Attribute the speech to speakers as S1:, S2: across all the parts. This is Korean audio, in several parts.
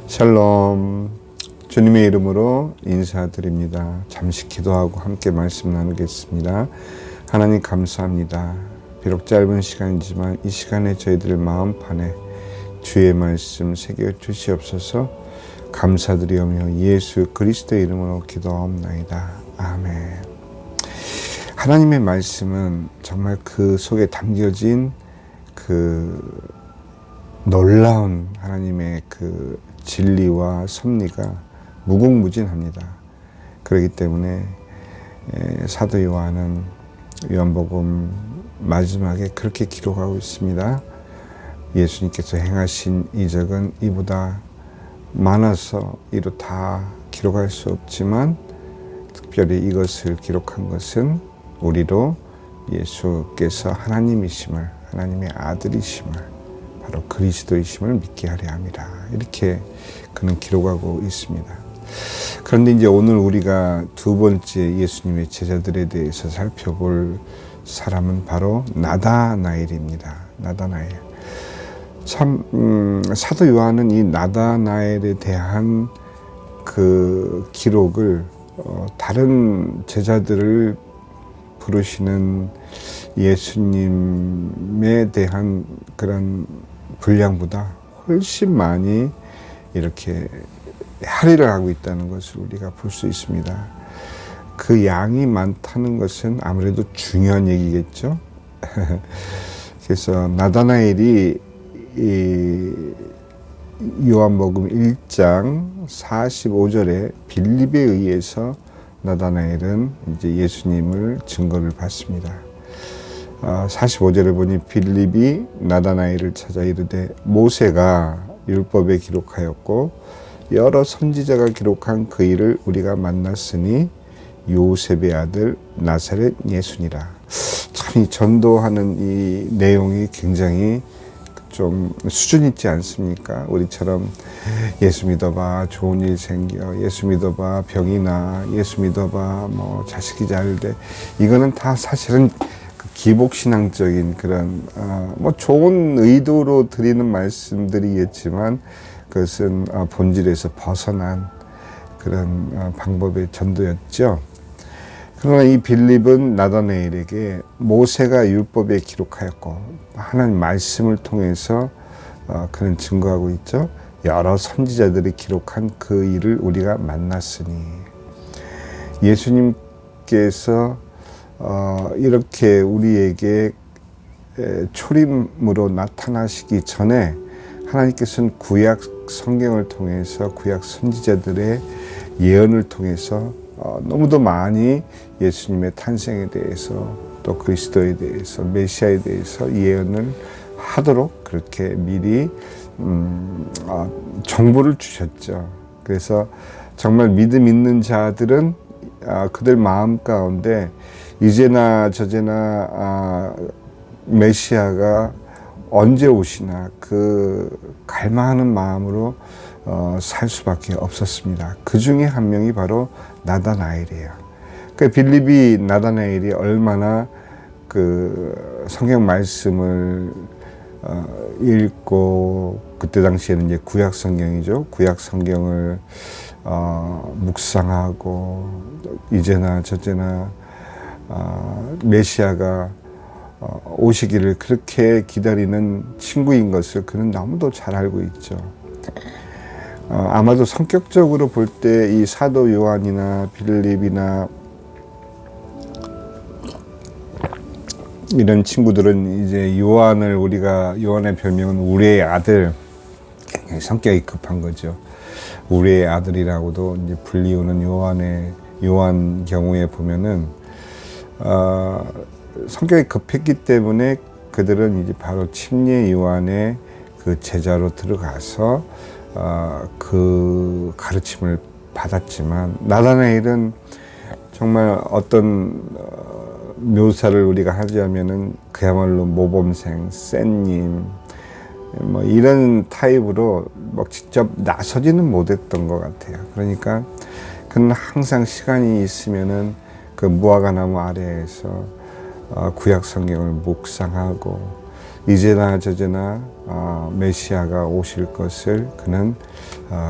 S1: 샬롬. 주님의 이름으로 인사드립니다. 잠시 기도하고 함께 말씀 나누겠습니다. 하나님 감사합니다. 비록 짧은 시간이지만 이 시간에 저희들 마음판에 주의 말씀 새겨 주시옵소서. 감사드리오며 예수 그리스도의 이름으로 기도하옵나이다. 아멘. 하나님의 말씀은 정말 그 속에 담겨진 그 놀라운 하나님의 그 진리와 섭리가 무궁무진합니다. 그렇기 때문에 사도 요한은 요한복음 마지막에 그렇게 기록하고 있습니다. 예수님께서 행하신 이적은 이보다 많아서 이로 다 기록할 수 없지만 특별히 이것을 기록한 것은 우리로 예수께서 하나님이심을, 하나님의 아들이심을, 바로 그리스도이심을 믿게 하려 함이라. 이렇게 그는 기록하고 있습니다. 그런데 이제 오늘 우리가 두 번째 예수님의 제자들에 대해서 살펴볼 사람은 바로 나다나엘입니다. 나다나엘. 참 사도 요한은 이 나다나엘에 대한 그 기록을 다른 제자들을 부르시는 예수님에 대한 그런 분량보다 훨씬 많이 이렇게 할애를 하고 있다는 것을 우리가 볼 수 있습니다. 그 양이 많다는 것은 아무래도 중요한 얘기겠죠. 그래서 나다나엘이 이 요한복음 1장 45절에 빌립에 의해서 나다나엘은 이제 예수님을 증거를 받습니다. 45절에 보니 빌립이 나다나엘을 찾아 이르되 모세가 율법에 기록하였고 여러 선지자가 기록한 그 일을 우리가 만났으니 요셉의 아들 나사렛 예수니라. 참 이 전도하는 이 내용이 굉장히 좀 수준 있지 않습니까? 우리처럼 예수 믿어봐 좋은 일 생겨, 예수 믿어봐 병이 나, 예수 믿어봐 뭐 자식이 잘 돼. 이거는 다 사실은 기복신앙적인 그런 뭐 좋은 의도로 드리는 말씀들이겠지만 그것은 본질에서 벗어난 그런 방법의 전도였죠. 그러나 이 빌립은 나다나엘에게 모세가 율법에 기록하였고 하나님 말씀을 통해서 그는 증거하고 있죠. 여러 선지자들이 기록한 그 일을 우리가 만났으니 예수님께서 이렇게 우리에게 초림으로 나타나시기 전에 하나님께서는 구약 성경을 통해서 구약 선지자들의 예언을 통해서 너무도 많이 예수님의 탄생에 대해서 또 그리스도에 대해서 메시아에 대해서 예언을 하도록 그렇게 미리 정보를 주셨죠. 그래서 정말 믿음 있는 자들은 그들 마음 가운데 이제나 저제나 메시아가 언제 오시나 그 갈망하는 마음으로 살 수밖에 없었습니다. 그 중에 한 명이 바로 나다나엘이에요. 그 빌립이 나다나엘이 얼마나 그 성경 말씀을 읽고 그때 당시에는 이제 구약 성경이죠. 구약 성경을 묵상하고 이제나 저제나 메시아가 오시기를 그렇게 기다리는 친구인 것을 그는 너무도 잘 알고 있죠. 아마도 성격적으로 볼 때 이 사도 요한이나 빌립이나 이런 친구들은 이제 요한의 별명은 우리의 아들, 굉장히 성격이 급한 거죠. 우리의 아들이라고도 이제 불리우는 요한 경우에 보면은 성격이 급했기 때문에 그들은 이제 바로 침례 요한의 그 제자로 들어가서 그 가르침을 받았지만 나다나엘은 정말 어떤 묘사를 우리가 하자면은 그야말로 모범생, 센님 뭐 이런 타입으로 뭐 직접 나서지는 못했던 것 같아요. 그러니까 그는 항상 시간이 있으면은 그 무화과나무 아래에서 구약 성경을 묵상하고 이제나 저제나 메시아가 오실 것을 그는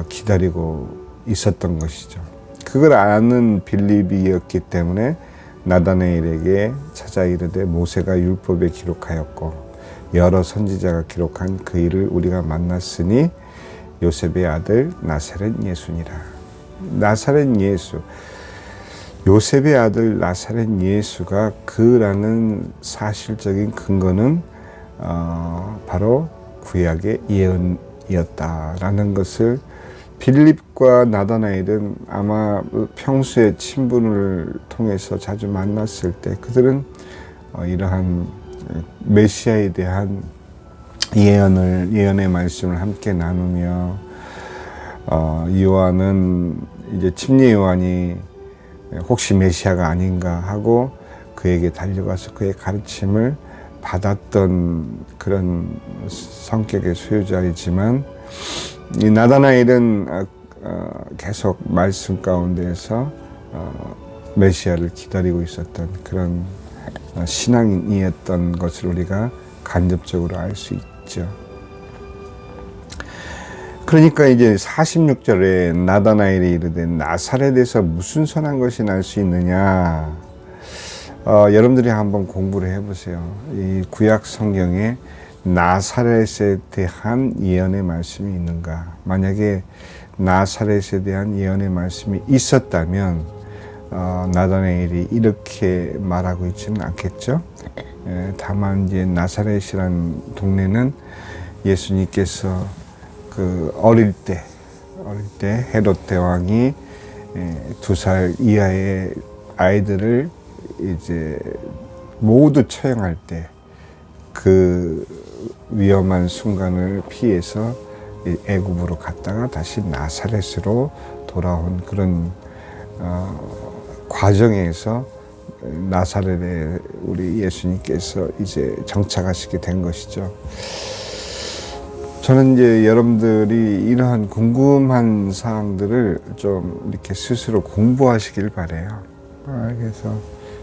S1: 기다리고 있었던 것이죠. 그걸 아는 빌립이었기 때문에 나다나엘에게 찾아 이르되 모세가 율법에 기록하였고 여러 선지자가 기록한 그 일을 우리가 만났으니 요셉의 아들 나사렛 예수니라. 나사렛 예수, 요셉의 아들 나사렛 예수가 그라는 사실적인 근거는 바로 구약의 예언이었다라는 것을 빌립과 나다나엘은 아마 평소에 친분을 통해서 자주 만났을 때 그들은 이러한 메시아에 대한 예언의 말씀을 함께 나누며 요한은 이제 침례 요한이 혹시 메시아가 아닌가 하고 그에게 달려가서 그의 가르침을 받았던 그런 성격의 소유자이지만 이 나다나엘은 계속 말씀 가운데에서 메시아를 기다리고 있었던 그런 신앙인이었던 것을 우리가 간접적으로 알 수 있죠. 그러니까 이제 46절에 나다나엘이 이르되 나사렛에서 무슨 선한 것이 날 수 있느냐. 여러분들이 한번 공부를 해보세요. 이 구약 성경에 나사렛에 대한 예언의 말씀이 있는가. 만약에 나사렛에 대한 예언의 말씀이 있었다면 나다나엘이 이렇게 말하고 있지는 않겠죠. 다만 이제 나사렛이라는 동네는 예수님께서 그 어릴 때 헤롯 대왕이 2살 이하의 아이들을 이제 모두 처형할 때 그 위험한 순간을 피해서 애굽으로 갔다가 다시 나사렛으로 돌아온 그런 과정에서 나사렛에 우리 예수님께서 이제 정착하시게 된 것이죠. 저는 이제 여러분들이 이러한 궁금한 사항들을 좀 이렇게 스스로 공부하시길 바래요. 그래서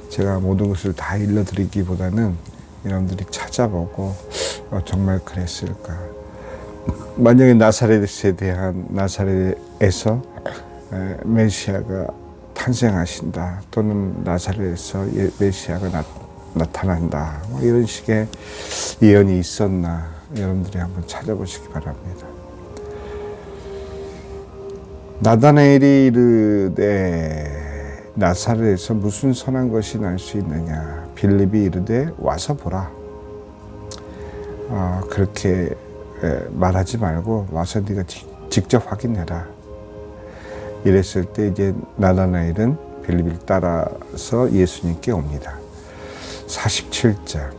S1: 제가 모든 것을 다 일러드리기보다는 여러분들이 찾아보고 정말 그랬을까. 만약에 나사렛에서 메시아가 탄생하신다 또는 나사렛에서 메시아가 나타난다 뭐 이런 식의 예언이 있었나 여러분들이 한번 찾아보시기 바랍니다. 나다나엘이 이르되 나사렛에서 무슨 선한 것이 날 수 있느냐. 빌립이 이르되 와서 보라. 그렇게 말하지 말고 와서 네가 직접 확인해라. 이랬을 때 이제 나다나엘은 빌립을 따라서 예수님께 옵니다. 47절.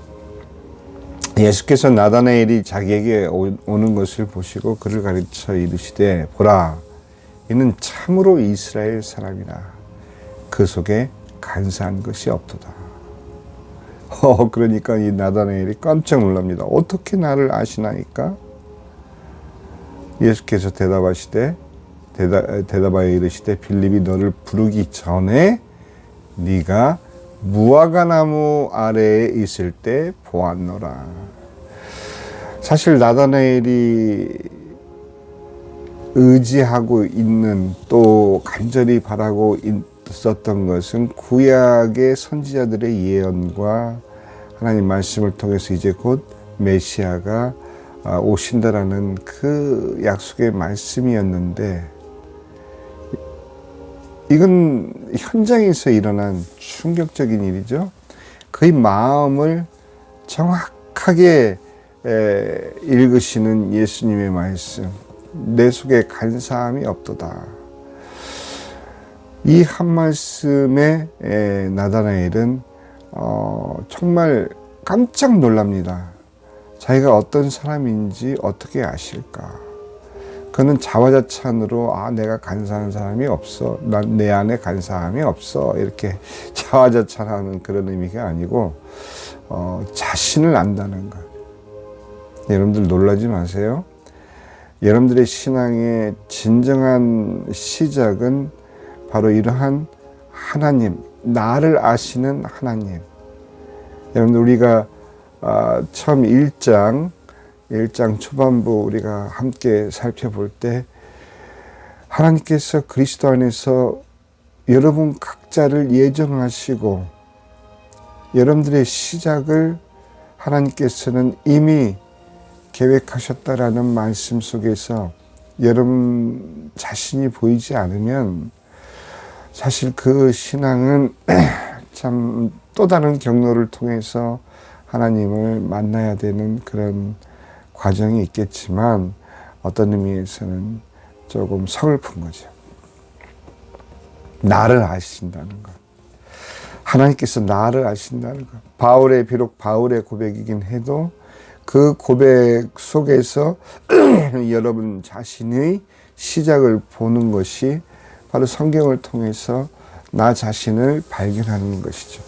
S1: 예수께서 나다나엘이 자기에게 오는 것을 보시고 그를 가르쳐 이르시되 보라 이는 참으로 이스라엘 사람이라 그 속에 간사한 것이 없도다. 그러니까 이 나다나엘이 깜짝 놀랍니다. 어떻게 나를 아시나이까? 예수께서 대답하여 이르시되 빌립이 너를 부르기 전에 네가 무화과나무 아래에 있을 때 보았노라. 사실 나다나엘이 의지하고 있는 또 간절히 바라고 있었던 것은 구약의 선지자들의 예언과 하나님 말씀을 통해서 이제 곧 메시아가 오신다라는 그 약속의 말씀이었는데 이건 현장에서 일어난 충격적인 일이죠. 그의 마음을 정확하게 읽으시는 예수님의 말씀. 내 속에 간사함이 없도다. 이 한 말씀에 나다나엘은 정말 깜짝 놀랍니다. 자기가 어떤 사람인지 어떻게 아실까? 그는 자화자찬으로 내가 간사한 사람이 없어. 난 내 안에 간사함이 없어. 이렇게 자화자찬하는 그런 의미가 아니고 자신을 안다는 것. 여러분들 놀라지 마세요. 여러분들의 신앙의 진정한 시작은 바로 이러한 하나님, 나를 아시는 하나님. 여러분들 우리가 처음 1장 초반부 우리가 함께 살펴볼 때 하나님께서 그리스도 안에서 여러분 각자를 예정하시고 여러분들의 시작을 하나님께서는 이미 계획하셨다라는 말씀 속에서 여러분 자신이 보이지 않으면 사실 그 신앙은 참 또 다른 경로를 통해서 하나님을 만나야 되는 그런 과정이 있겠지만 어떤 의미에서는 조금 서글픈 거죠. 나를 아신다는 것. 하나님께서 나를 아신다는 것. 비록 바울의 고백이긴 해도 그 고백 속에서 여러분 자신의 시작을 보는 것이 바로 성경을 통해서 나 자신을 발견하는 것이죠.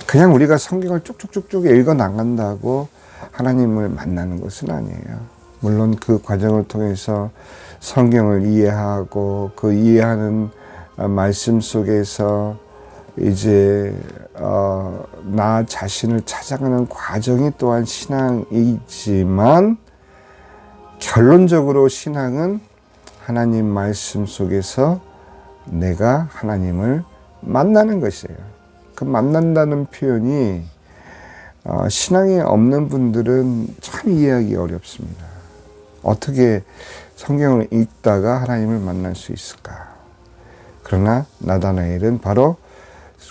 S1: 그냥 우리가 성경을 쭉쭉쭉쭉 읽어 나간다고 하나님을 만나는 것은 아니에요. 물론 그 과정을 통해서 성경을 이해하고 그 이해하는 말씀 속에서 이제 나 자신을 찾아가는 과정이 또한 신앙이지만 결론적으로 신앙은 하나님 말씀 속에서 내가 하나님을 만나는 것이에요. 그 만난다는 표현이 신앙이 없는 분들은 참 이해하기 어렵습니다. 어떻게 성경을 읽다가 하나님을 만날 수 있을까? 그러나 나다나엘은 바로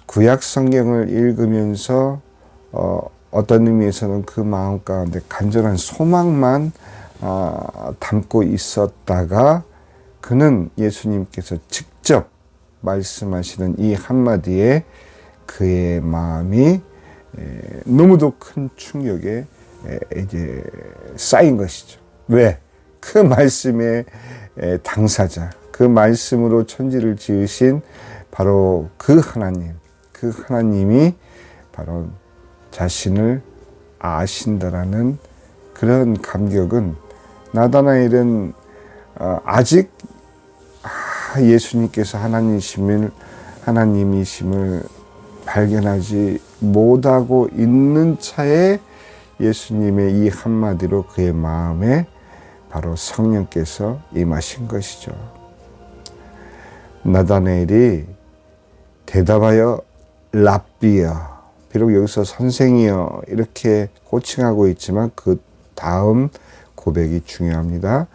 S1: 구약 성경을 읽으면서 어떤 의미에서는 그 마음 가운데 간절한 소망만 담고 있었다가 그는 예수님께서 직접 말씀하시는 이 한마디에 그의 마음이 너무도 큰 충격에 이제 쌓인 것이죠. 왜? 그 말씀의 당사자, 그 말씀으로 천지를 지으신 바로 그 하나님이 바로 자신을 아신다라는 그런 감격은 나다나엘은 아직 예수님께서 하나님이심을 발견하지 못하고 있는 차에 예수님의 이 한마디로 그의 마음에 바로 성령께서 임하신 것이죠. 나다나엘이 대답하여 랍비여, 비록 여기서 선생이여 이렇게 호칭하고 있지만 그 다음 고백이 중요합니다.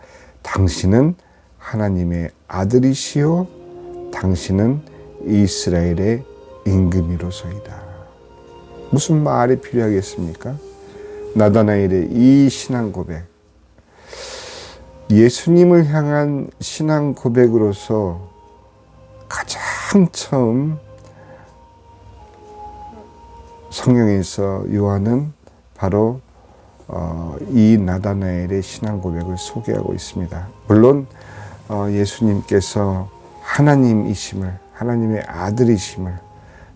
S1: 당신은 하나님의 아들이시요 당신은 이스라엘의 임금이로소이다. 무슨 말이 필요하겠습니까? 나다나엘의 이 신앙 고백, 예수님을 향한 신앙 고백으로서 가장 처음 성경에서 요한은 바로 이 나다나엘의 신앙 고백을 소개하고 있습니다. 물론 예수님께서 하나님이심을, 하나님의 아들이심을,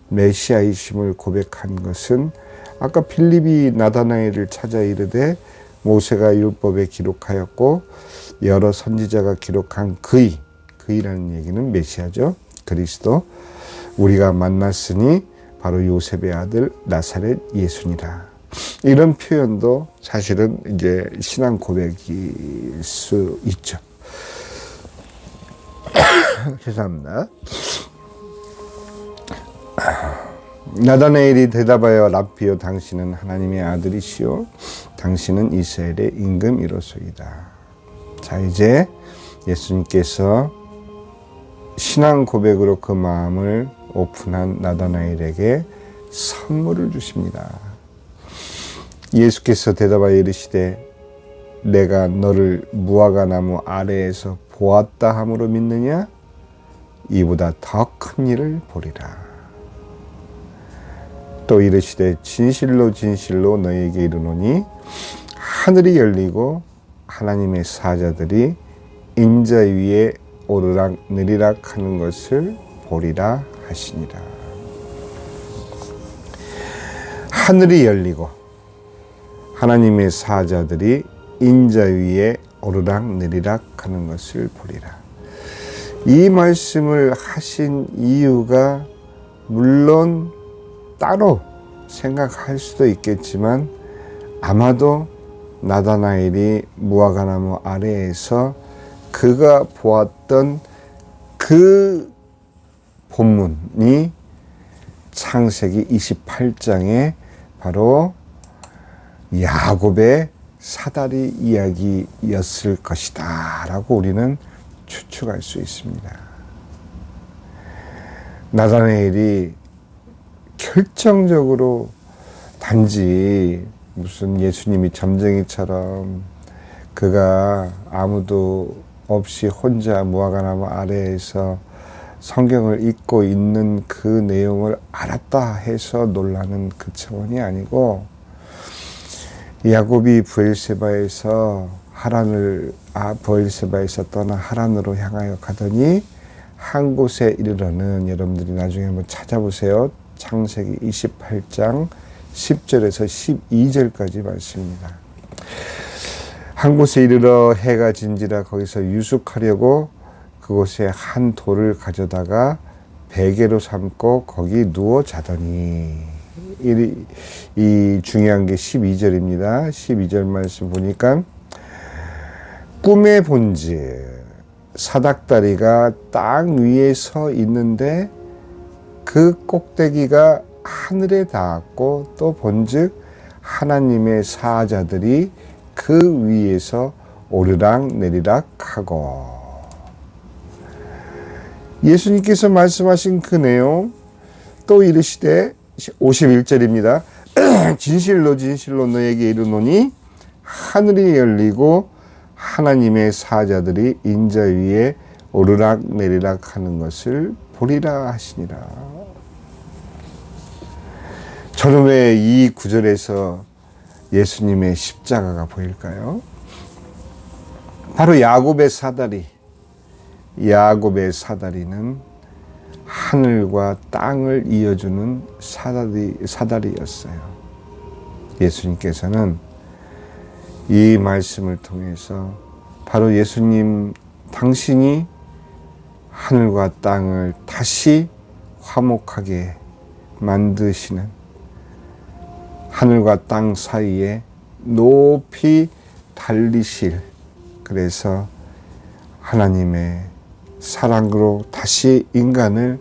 S1: 메시아이심을 고백한 것은 아까 빌립이 나다나엘을 찾아 이르되 모세가 율법에 기록하였고 여러 선지자가 기록한 그이라는 얘기는 메시아죠. 그리스도. 우리가 만났으니 바로 요셉의 아들 나사렛 예수니라. 이런 표현도 사실은 이제 신앙 고백일 수 있죠. 죄송합니다. 나다나엘이 대답하여 랍비여 당신은 하나님의 아들이시오 당신은 이스라엘의 임금이로소이다. 자, 이제 예수님께서 신앙 고백으로 그 마음을 오픈한 나다나엘에게 선물을 주십니다. 예수께서 대답하여 이르시되 내가 너를 무화과 나무 아래에서 보았다 함으로 믿느냐? 이보다 더 큰 일을 보리라. 또 이르시되 진실로 진실로 너희에게 이르노니 하늘이 열리고 하나님의 사자들이 인자 위에 오르락 내리락 하는 것을 보리라 하시니라. 하늘이 열리고 하나님의 사자들이 인자 위에 오르락 내리락 하는 것을 보리라. 이 말씀을 하신 이유가 물론 따로 생각할 수도 있겠지만 아마도 나다나엘이 무화과나무 아래에서 그가 보았던 그 본문이 창세기 28장에 바로 야곱의 사다리 이야기였을 것이다 라고 우리는 추측할 수 있습니다. 나다나엘이 결정적으로 단지 무슨 예수님이 점쟁이처럼 그가 아무도 없이 혼자 무화과나무 아래에서 성경을 읽고 있는 그 내용을 알았다 해서 놀라는 그 차원이 아니고, 야곱이 브엘세바에서 떠나 하란으로 향하여 가더니 한 곳에 이르러는, 여러분들이 나중에 한번 찾아보세요. 창세기 28장 10절에서 12절까지 말씀입니다. 한 곳에 이르러 해가 진지라 거기서 유숙하려고 그곳에 한 돌을 가져다가 베개로 삼고 거기 누워 자더니, 이 중요한 게 12절입니다. 12절 말씀 보니까 꿈에 본즉 사닥다리가 땅 위에 서 있는데 그 꼭대기가 하늘에 닿았고, 또 본즉 하나님의 사자들이 그 위에서 오르락 내리락 하고. 예수님께서 말씀하신 그 내용 또 이르시되 51절입니다. 진실로 진실로 너에게 이르노니 하늘이 열리고 하나님의 사자들이 인자 위에 오르락 내리락 하는 것을 보리라 하시니라. 저는 왜 이 구절에서 예수님의 십자가가 보일까요? 바로 야곱의 사다리는 하늘과 땅을 이어주는 사다리였어요. 예수님께서는 이 말씀을 통해서 바로 예수님 당신이 하늘과 땅을 다시 화목하게 만드시는, 하늘과 땅 사이에 높이 달리실, 그래서 하나님의 사랑으로 다시 인간을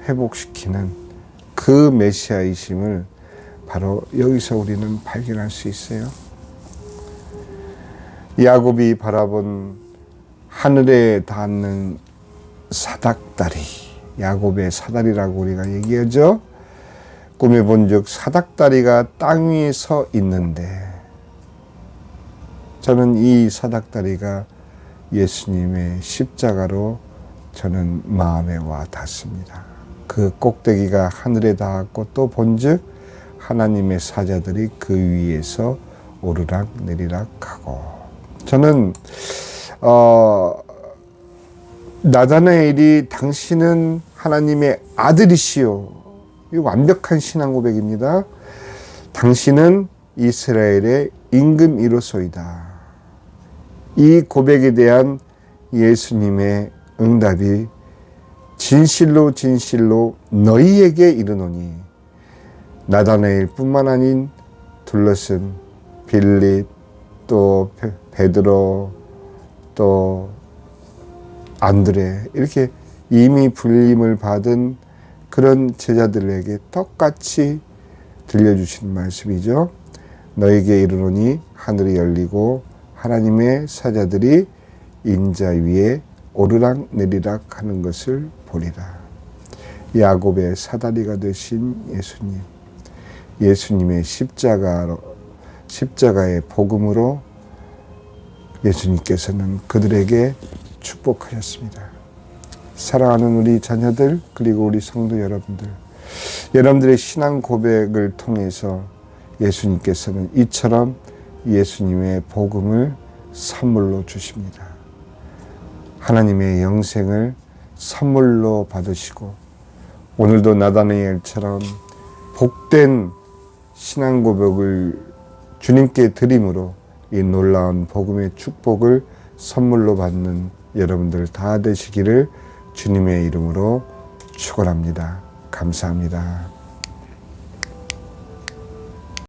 S1: 회복시키는 그 메시아이심을 바로 여기서 우리는 발견할 수 있어요. 야곱이 바라본 하늘에 닿는 사닥다리, 야곱의 사다리라고 우리가 얘기하죠. 꿈에 본즉 사닥다리가 땅 위에 서 있는데, 저는 이 사닥다리가 예수님의 십자가로 저는 마음에 와 닿습니다. 그 꼭대기가 하늘에 닿았고, 또 본즉 하나님의 사자들이 그 위에서 오르락 내리락 하고. 저는 나다나엘이 당신은 하나님의 아들이시오, 이 완벽한 신앙 고백입니다. 당신은 이스라엘의 임금이로소이다. 이 고백에 대한 예수님의 응답이 진실로 진실로 너희에게 이르노니, 나다나엘 뿐만 아닌 둘러쓴 빌립, 또 베드로, 또 안드레, 이렇게 이미 불림을 받은 그런 제자들에게 똑같이 들려주신 말씀이죠. 너에게 이르노니 하늘이 열리고 하나님의 사자들이 인자 위에 오르락 내리락 하는 것을 보리라. 야곱의 사다리가 되신 예수님, 예수님의 십자가의 복음으로 예수님께서는 그들에게 축복하셨습니다. 사랑하는 우리 자녀들, 그리고 우리 성도 여러분들, 여러분들의 신앙 고백을 통해서 예수님께서는 이처럼 예수님의 복음을 선물로 주십니다. 하나님의 영생을 선물로 받으시고, 오늘도 나다나엘처럼 복된 신앙 고백을 주님께 드림으로 이 놀라운 복음의 축복을 선물로 받는 여러분들 다 되시기를 주님의 이름으로 축원합니다. 감사합니다.